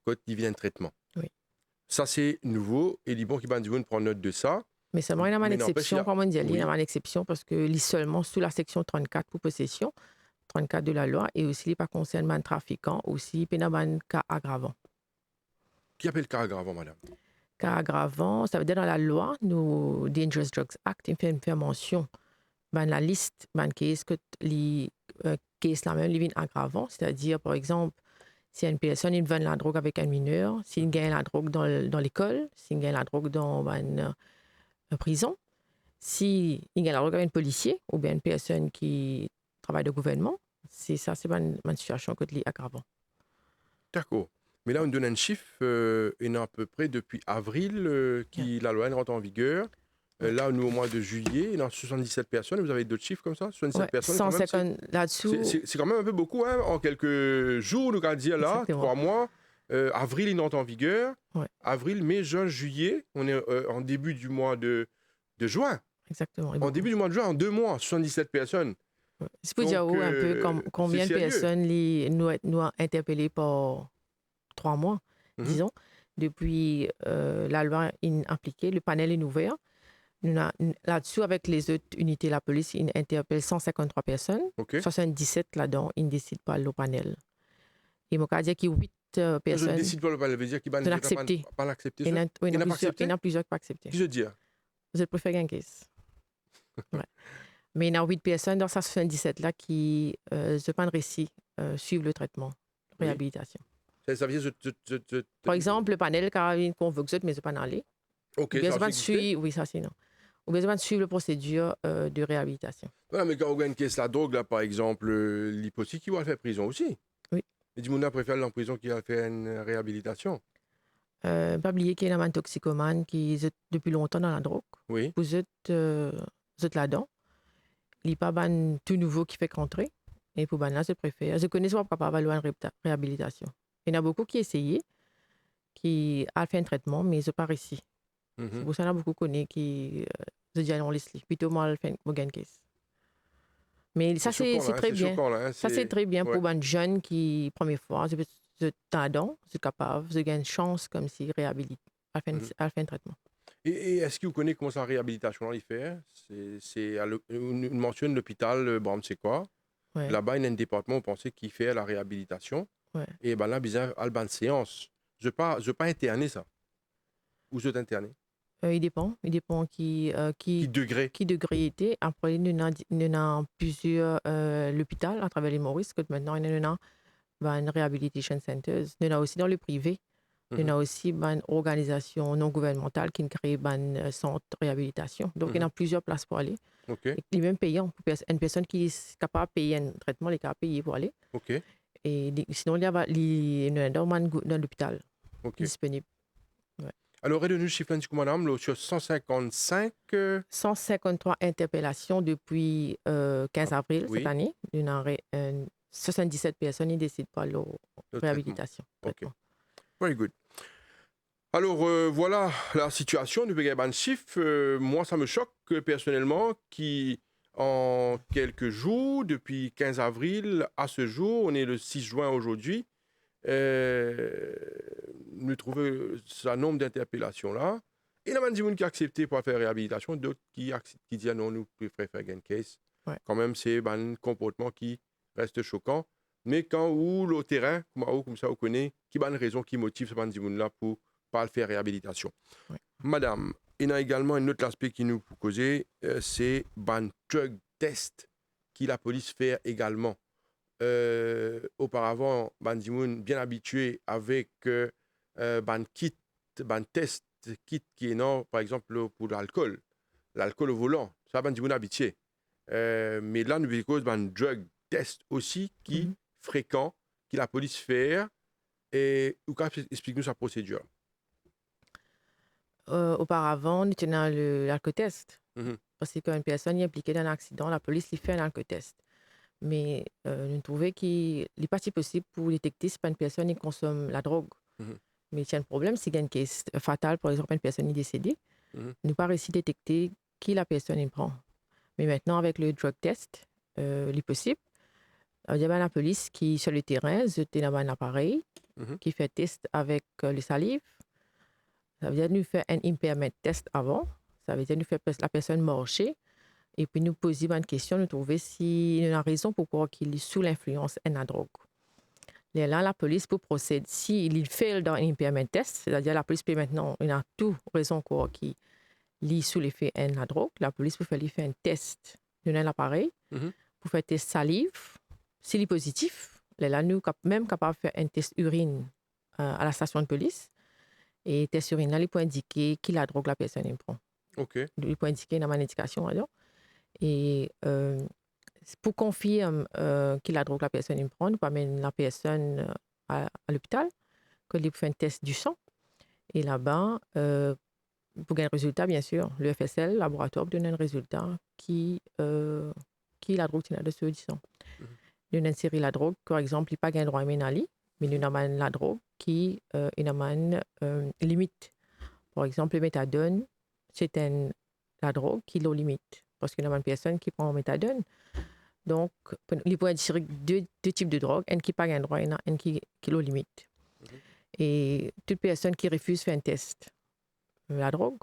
quand il vient un traitement. Oui. Ça, c'est nouveau. Et Libon qui prend note de ça. Mais seulement, il y a une exception, comme on dit, il y a une exception parce qu'il est seulement sous la section 34 pour possession, 34 de la loi, et aussi, il n'est pas concerné un trafiquant, aussi, il y a un cas aggravant. Qui appelle cas aggravant, madame? Cas aggravant, ça veut dire dans la loi, nous, Dangerous Drugs Act, il fait mention la liste de cases que les cases là même les aggravants, c'est-à-dire, par exemple, si une personne il vend la drogue avec un mineur, s'il gagne la drogue dans l'école, s'il gagne la drogue dans une prison, s'il gagne la drogue avec un policier ou bien une personne qui travaille de gouvernement, c'est une situation que les aggravants. D'accord. Mais là, on donne un chiffre, il y en a à peu près depuis avril la loi rentre en vigueur. Ouais. Là, nous, au mois de juillet, il y a 77 personnes. Vous avez d'autres chiffres comme ça? 77 Ouais, personnes, quand même, 150 là-dessous. c'est quand même un peu beaucoup, hein? En quelques jours, nous allons dire là, Exactement. 3 mois. Avril, il entre en vigueur. Ouais. Avril, mai, juin, juillet. On est en début du mois de juin. Exactement. En début du mois de juin, en 2 mois, 77 personnes. Ouais. C'est pour dire un peu combien de c'est sérieux. personnes nous a interpellés par 3 mois, disons. Depuis la loi est appliquée, le panel est ouvert. Là-dessus, avec les autres unités de la police, ils interpellent 153 personnes. OK. 77 là-dedans, ils ne décident pas le panel. Et mon cas dit qu'il y a 8 Je personnes. ne décide pas le panel, veut dire qu'il De l'accepter. pas l'accepter. Il y en a pas plusieurs accepté? qui n'ont pas accepté. Qui je dis? Je préfère gagner case. Ouais. Mais il y a 8 personnes dans ces 77 là qui, je pas de récit, suivent le traitement, Oui. réhabilitation. Ça veut dire Par exemple, le panel, Caroline convoque, mais je ne pas aller. OK, Ou bien ça je a vais suivre, oui, ça c'est non. Ou bien je vais suivre la procédure de réhabilitation. voilà, mais quand on gagne caisse la drogue, là, par exemple, l'hypothèque, qui va faire prison aussi. Oui. Et du monde préfère aller en prison qui a fait une réhabilitation. Pas oublier qu'il y a un toxicomane qui est depuis longtemps dans la drogue. Oui. Vous êtes là-dedans. Il n'y a pas ban tout nouveau qui fait rentrer. Et pour ban là, je préfère. Je connais soit papa va une réhabilitation. Il y en a beaucoup qui essayent, qui a fait un traitement, mais je pas réussi. C'est pour ça qu'il y en a beaucoup qui connaissent qui je dis allons laisse plutôt mal fait pour gagner case. Mais ça c'est très bien. Choquant, là, hein, ça c'est très bien ouais. pour un jeune qui première fois je t'adore, je suis capable, je gagne une chance comme si réhabilite, à faire un traitement. Et est-ce que vous connaissez comment ça réhabilitation là, il fait? On mentionne l'hôpital, bon, c'est quoi? Ouais. Là-bas, il y a un département, vous pensez, qui fait la réhabilitation. Ouais. Et ben là, bizarre, Alban séance. Je pas interner ça. Ou je t'interner? Il dépend qui degré? Qui degré était. Après, nous avons plusieurs l'hôpital à travers les Maurice, que maintenant, nous avons une rehabilitation centers. Nous avons aussi dans le privé. Nous avons aussi une organisation non gouvernementale qui crée un centre de réhabilitation. Donc, il y a plusieurs places pour aller. OK. Et même payant. Une personne qui est capable de payer un traitement, elle est capable de payer pour aller. OK. Et sinon, il y a dans l'hôpital disponible. Ouais. Alors, et de nous, chiffre madame, là, sur 155... 153 interpellations depuis 15 avril oui. cette année. Il y a 77 personnes qui décident pas leur réhabilitation. OK. Very good. Alors, voilà la situation du Bégaban chiffre. Moi, ça me choque personnellement qui, en quelques jours, depuis 15 avril à ce jour, on est le 6 juin aujourd'hui, nous trouvons ce nombre d'interpellations là. Et il y a des gens qui ont accepté pour faire réhabilitation, d'autres qui disent non, nous préférons faire gain case. Ouais. Quand même, c'est un comportement qui reste choquant. Mais quand ou le terrain, comme ça, on connaît, qui a une raison qui motive ce gens là pour pas le faire réhabilitation. Ouais. Madame, il y a également un autre aspect qui nous causer, c'est ban drug test qui la police fait également. Auparavant, Bandimoun bien habitué avec ban test kit qui est non, par exemple pour l'alcool au volant, ça Bandimoun habitué. Mais là, nous avons ban drug test aussi qui fréquent, qui la police fait. Et explique-nous sa procédure. Auparavant, nous tenions l'alcotest. Parce qu'une personne est impliquée dans un accident, la police lui fait un alcotest. Mais nous trouvons qu'il n'est pas si possible pour détecter si une personne consomme la drogue. Mais il y a un problème, si il y a une case fatale, par exemple, une personne est décédée, nous n'avons pas réussi à détecter qui la personne prend. Mais maintenant, avec le drug test, il est possible. Il y a la police qui, sur le terrain, jeté dans un appareil qui fait test avec les salives. Ça veut dire nous faire un impairment test avant. Ça veut dire nous faire la personne marcher. Et puis nous poser une question, nous trouver s'il y a une raison pourquoi il est sous l'influence de la drogue. Et là, la police peut procéder. S'il fait dans un impairment test, c'est-à-dire la police peut maintenant, il a tout raison quoi qui lit sous l'effet de la drogue, la police peut faire un test de l'appareil pour faire un test salive. S'il est positif, là, nous sommes même capables de faire un test urine à la station de police. Et le test urine, là, il peut indiquer qui la drogue la personne prend. OK. Il peut indiquer dans ma indication. Alors. Et pour confirmer qui la drogue la personne prend, nous peut amener la personne à l'hôpital. que il fait un test du sang. Et là-bas, pour gagner un résultat, bien sûr, le FSL, le laboratoire, donne un résultat qui est la drogue qui est dessus du sang. Mhm. Nous avons inséré la drogue, par exemple, il n'y a pas gain droit à ménali, mais nous avons la drogue qui est une limite. Par exemple, le méthadone, c'est la drogue qui est limite. Parce qu'il y a une personne qui prend le méthadone. Donc, il peut être deux types de drogue, un qui n'a pas gain droit et un qui est limite. Mhm. Et toute personne qui refuse faire un test la drogue,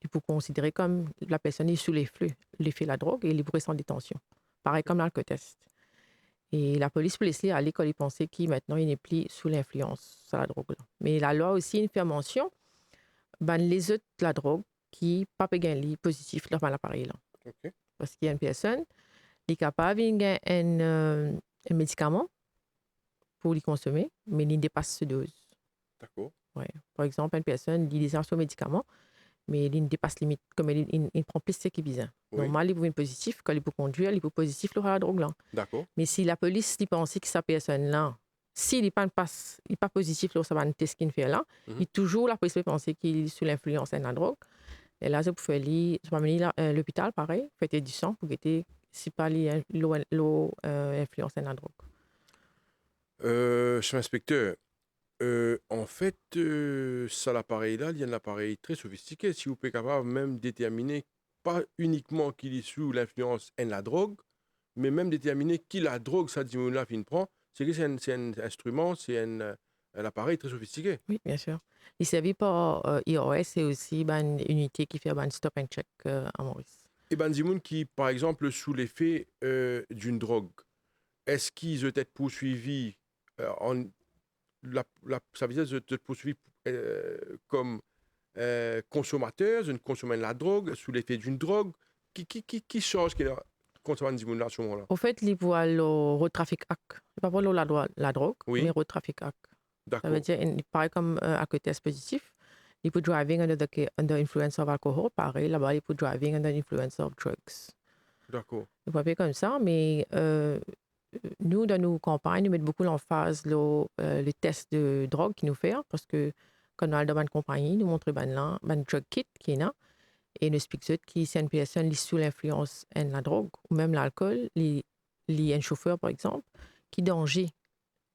il peut considérer comme la personne est sous l'effet de la drogue et il pourrait sans détention. Pareil comme l'alcotest. Et la police peut laisser aller quand il pensait qu'il maintenant il n'est plus sous l'influence de la drogue. Là. Mais la loi aussi fait mention les autres la drogue qui pas gagner positif dans l'appareil là. OK. Parce qu'il y a une personne qui est capable de gagner un médicament pour les consommer, mais il dépasse ce dose. D'accord. Ouais. Par exemple, une personne qui déserve son médicament, mais il dépasse limite, comme il prend plus ce qui est besoin. Oui. Normal, il peut être positif, quand il peut conduire, il peut positif le la drogue là. D'accord. Mais si la police pense que cette personne-là, s'il n'est pas positif sur ce test qu'il fait là, il toujours la police peut penser qu'il est sous l'influence de la drogue. Et là, je peux aller à l'hôpital, pareil, faire du sang pour que si pas l'influence de la drogue. Chef inspecteur, en fait, ça l'appareil-là, il y a un appareil très sophistiqué. Si vous êtes capable même déterminer, pas uniquement qu'il est sous l'influence de la drogue, mais même déterminer qui la drogue, ça dit là, fin prend, c'est que c'est un instrument, c'est un appareil très sophistiqué. Oui, bien sûr. Il servi par iOS et aussi une unité qui fait un stop and check à Maurice. Et ben, Zimoun qui, par exemple, sous l'effet d'une drogue, est-ce qu'ils ont été poursuivis en ça veut dire qu'ils ont été poursuivis comme consommateurs, une consomment de la drogue, sous l'effet d'une drogue, qui change qu'il a consommé Zimoun là à ce moment-là? Au fait, il pour le road traffic act. Pas pour la drogue, Oui. mais road traffic act. Ça veut D'accord. dire, pareil comme à côté test positif, il peut driving under influence of alcohol, pareil, là-bas, il peut driving under influence of drugs. D'accord. Il peut faire comme ça, mais nous, dans nos campagnes, nous mettons beaucoup l'emphase le test de drogue qu'il nous fait, parce que quand on a dans une compagnie, nous montrons un drug kit qui est là, et nous expliquons que si une personne est sous l'influence de la drogue, ou même l'alcool, il y a un chauffeur, par exemple, qui est danger,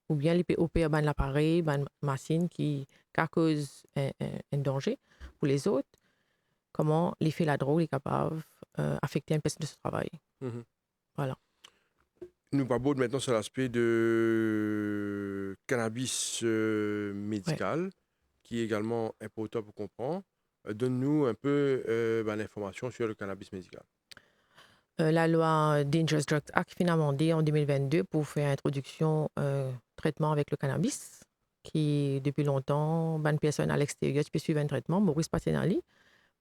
ou bien il peut opérer l'appareil, une machine qui cause un danger pour les autres, comment l'effet de la drogue est capable d'affecter une personne de ce travail. Mhm. Voilà. Nous parlons maintenant sur l'aspect de cannabis médical, qui est également important pour comprendre. Donne-nous un peu l'information sur le cannabis médical. La loi Dangerous Drugs Act est amendée en 2022 pour faire introduction traitement avec le cannabis, qui depuis longtemps, une personne à l'extérieur peut suivre un traitement, Maurice Patinali.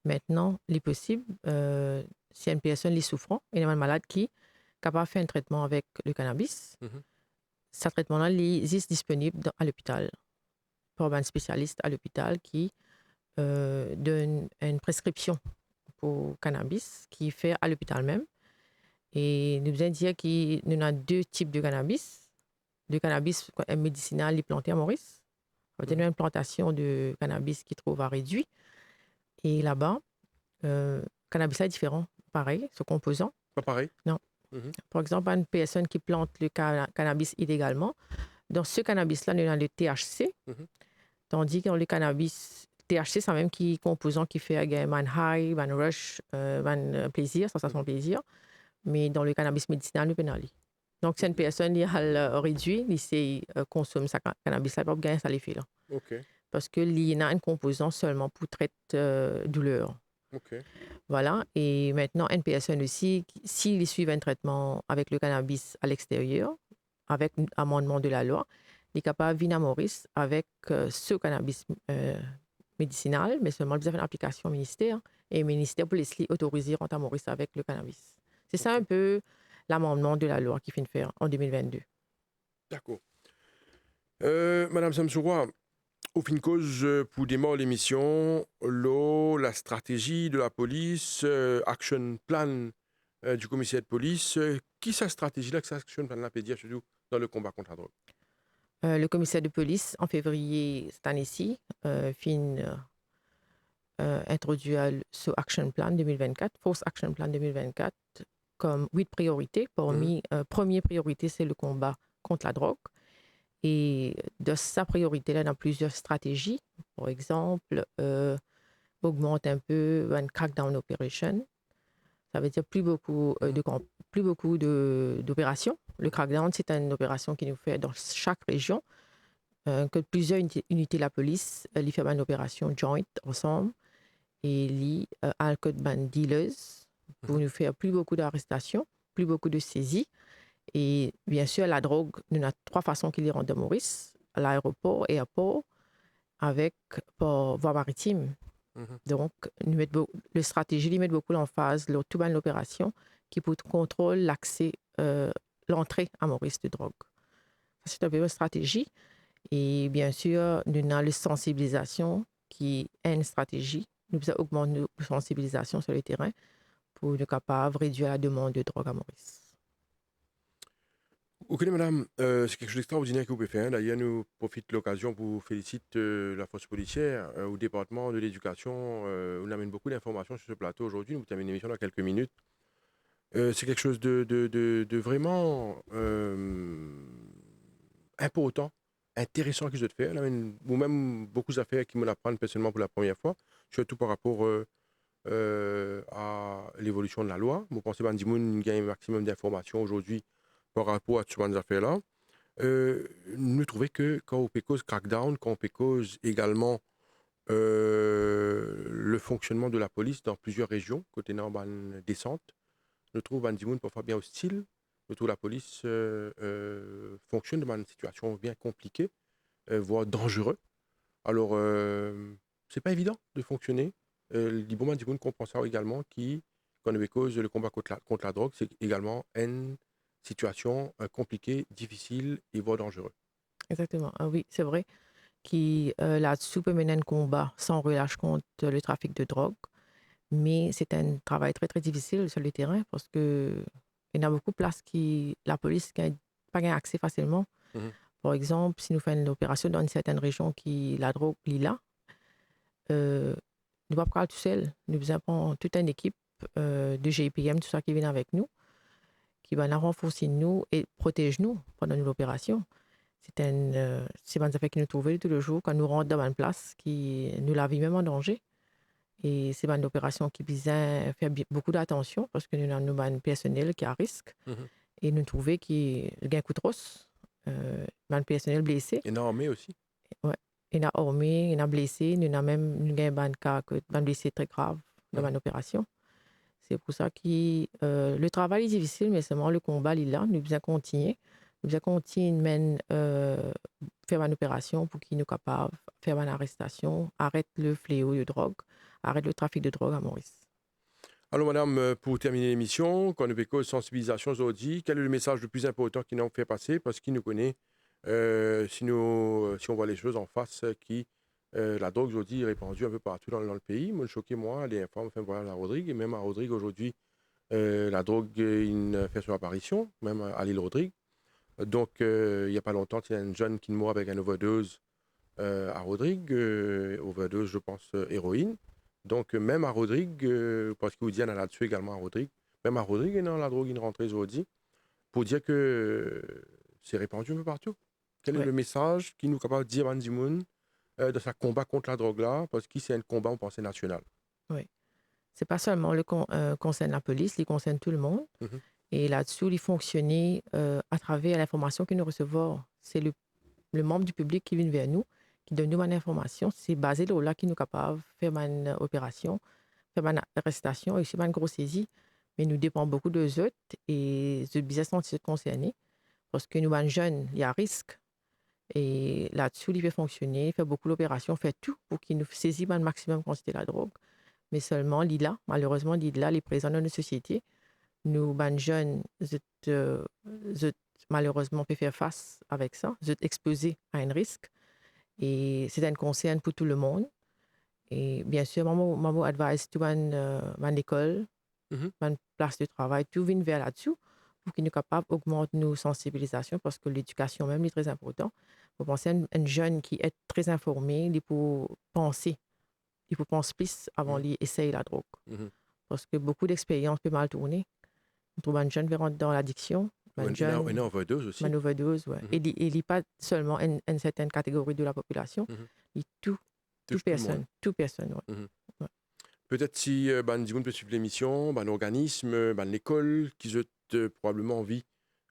Maintenant, il est possible, si une personne est souffrant, il y a un malade qui est capable de faire un traitement avec le cannabis. Ce traitement-là il est disponible à l'hôpital, pour un spécialiste à l'hôpital qui donne une prescription pour cannabis, qui fait à l'hôpital même. Et nous devons dire qu'il y a deux types de cannabis. Le cannabis médicinal est planté à Maurice. On a une plantation de cannabis qui trouve à réduit. Et là-bas, cannabis est différent. Pareil, ce composant. Pas pareil? Non. Par exemple, une personne qui plante le cannabis illégalement, dans ce cannabis-là, nous avons le THC. Tandis que dans le cannabis, THC, c'est même qui composant qui fait un high, un rush, un plaisir, sensation de plaisir. Mais dans le cannabis médicinal, nous pénalise. Donc, si une personne a réduit, il consomme sa cannabis, ça peut gagner ça l'effet là. OK. Parce qu'il y a un composant seulement pour traiter douleur. OK. Voilà. Et maintenant, une personne aussi, s'il suit un traitement avec le cannabis à l'extérieur, avec un amendement de la loi, il est capable de venir à Maurice avec ce cannabis médicinal, mais seulement il a une application au ministère. Et le ministère peut laisser autoriser à Maurice avec le cannabis. C'est ça un peu l'amendement de la loi qui vient de faire en 2022. D'accord. Madame Samsoura, au fin de cause, pour démarrer l'émission, la stratégie de la police, action plan du commissaire de police, qui sa stratégie là, que sa action plan là peut dire surtout dans le combat contre la drogue? Le commissaire de police, en février cette année-ci, fin introduit ce Action Plan 2024, Force Action Plan 2024, comme 8 priorités. Parmi première priorité, c'est le combat contre la drogue. Et de sa priorité-là, dans plusieurs stratégies, par exemple, augmente un peu un crackdown operation. Ça veut dire plus beaucoup d'opérations. Le crackdown, c'est une opération qui nous fait dans chaque région, que plusieurs unités de la police ils font une opération joint ensemble et ils alcottent dealers pour nous faire plus beaucoup d'arrestations, plus beaucoup de saisies. Et bien sûr, la drogue, nous avons 3 façons qu'il y rend de Maurice, à l'aéroport, aéroport, avec par voie maritime. Donc, nous mettons la stratégie, ils mettent beaucoup l'emphase sur toute l'opération qui peut contrôler l'accès, l'entrée à Maurice de drogue. Ça, c'est un peu une stratégie. Et bien sûr, nous avons la sensibilisation qui est une stratégie. Nous augmentons notre sensibilisation sur le terrain pour être capable de réduire la demande de drogue à Maurice. Ok, madame, c'est quelque chose d'extraordinaire que vous pouvez faire. D'ailleurs, nous profitons de l'occasion pour féliciter la force policière, au département de l'éducation. On amène beaucoup d'informations sur ce plateau aujourd'hui. Nous terminons l'émission dans quelques minutes. C'est quelque chose de vraiment important, intéressant qu'ils ont fait. On amène vous-même beaucoup d'affaires qui me l'apprennent personnellement pour la première fois, surtout par rapport à l'évolution de la loi. Vous pensez que Bandimoun gagne un maximum d'informations aujourd'hui par rapport à ces affaires-là. Nous trouvons que quand on peut cause crackdown, quand on peut cause également le fonctionnement de la police dans plusieurs régions, côté Norban descente, nous trouvons Bandimoun parfois bien hostile. Nous trouvons la police fonctionne dans une situation bien compliquée, voire dangereuse. Alors, c'est pas évident de fonctionner. Libo Bandimoun comprend ça également, qui, quand on cause le combat contre la drogue, c'est également une situation compliquée, difficile et voire dangereuse. Exactement. Ah oui, c'est vrai qui là-dessus peut mener un combat sans relâche contre le trafic de drogue. Mais c'est un travail très, très difficile sur le terrain parce que il y a beaucoup de places qui la police n'a pas accès facilement. Par exemple, si nous faisons une opération dans une certaine région qui la drogue est là, nous ne pouvons pas tout seul. Nous avons toute une équipe de GIPM, tout ça qui vient avec nous, qui va nous renforcer nous et protéger nous pendant l'opération. C'est une affaire qui nous trouvons tous les jours quand nous rentrons dans une place qui nous la vie même en danger. Et c'est une opération qui vise à faire beaucoup d'attention parce que nous avons un personnel qui est à risque. Et nous trouvons qu'il y a un coup de rosse, un personnel blessé. Et l'armée aussi. Oui, il y a armé, il y a blessé. Nous avons même un cas un blessé très grave dans une opération. C'est pour ça que le travail est difficile, mais seulement le combat est là. Nous devons continuer. Nous devons continuer à faire une opération pour qu'il nous capable de faire une arrestation, arrête le fléau de drogue, arrête le trafic de drogue à Maurice. Alors, madame, pour terminer l'émission, quand nous avons sensibilisation aujourd'hui, quel est le message le plus important qui nous fait passer? Parce qu'il nous connaît, si on voit les choses en face, la drogue aujourd'hui est répandue un peu partout dans le pays. Moi, choqué, moi, les femmes font voyage à Rodrigue, et même à Rodrigue aujourd'hui, la drogue fait son apparition, même à l'île Rodrigue. Donc, il n'y a pas longtemps, il y a une jeune qui est morte avec une overdose à Rodrigue, overdose, je pense, héroïne. Donc, même à Rodrigue, parce que vous dites, on a là-dessus également à Rodrigue, même à Rodrigue, il y a la drogue, une rentrée aujourd'hui, pour dire que c'est répandu un peu partout. Quel est le message qui nous est capable de dire à Bandimoun de sa combat contre la drogue-là, parce que c'est un combat, on pense, national? Oui. C'est pas seulement le concerne la police, il concerne tout le monde. Et là-dessus, il fonctionne à travers l'information que nous recevons. C'est le membre du public qui vient vers nous, qui donne nous une information. C'est basé là qui nous est capable de faire une opération, faire une arrestation et faire une grosse saisie. Mais nous dépendons beaucoup de autres et ce business sont concernés parce que nous sommes jeunes, il y a risque. Et là-dessus, il fait fonctionner, il fait beaucoup d'opérations, fait tout pour qu'il nous saisisse un maximum quantité de la drogue. Mais seulement l'ILA, malheureusement, l'ILA est présent dans notre société. Nous, les jeunes, malheureusement, peut faire face avec ça, vous êtes exposés à un risque. Et c'est un concern pour tout le monde. Et bien sûr, maman advise tout mon école, mon place de travail, tout vient vers là-dessus pour qu'ils nous capables d'augmenter nos sensibilisations parce que l'éducation même est très importante. Vous pensez à un jeune qui est très informé, il peut penser plus avant d'essayer la drogue. Mhm. Parce que beaucoup d'expériences peuvent mal tourner. On trouve un jeune qui rentre dans l'addiction, un jeune, Une overdose aussi. une overdose, ouais. Mhm. Et il n'est pas seulement une certaine catégorie de la population, Mhm. il touche Touche tout le monde. toute personne, ouais. Mhm. Ouais. Peut-être si Dimoun peut suivre l'émission, l'organisme, l'école, qui ont probablement envie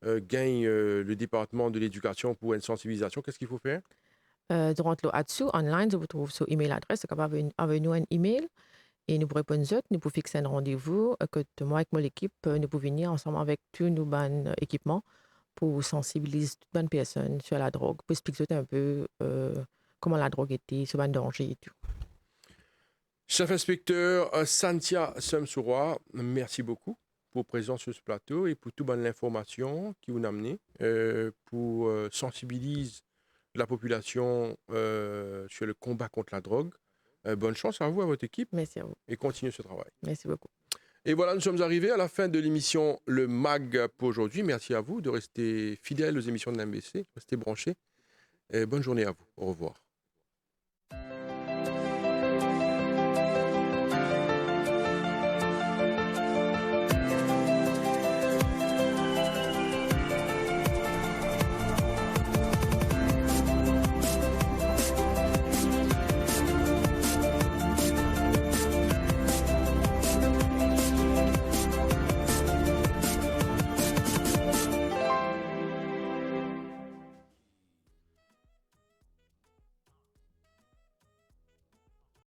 gagne le département de l'éducation pour une sensibilisation, qu'est-ce qu'il faut faire? Durant là-dessus, online, je vous trouve sur email adresse, c'est capable avec nous un email et nous vous répondons, nous pouvons fixer un rendez-vous, que moi avec mon équipe, nous pouvons venir ensemble avec tous nos équipements pour sensibiliser toutes les personnes sur la drogue, pour expliquer un peu comment la drogue était, sur le danger et tout. Chef inspecteur Santia Semsoura, merci beaucoup pour présence sur ce plateau et pour toute l'information qui vous a amené pour sensibiliser la population sur le combat contre la drogue. Bonne chance à vous, à votre équipe. Merci à vous. Et continuez ce travail. Merci beaucoup. Et voilà, nous sommes arrivés à la fin de l'émission Le MAG pour aujourd'hui. Merci à vous de rester fidèles aux émissions de l'MBC, restez branchés. Et bonne journée à vous. Au revoir.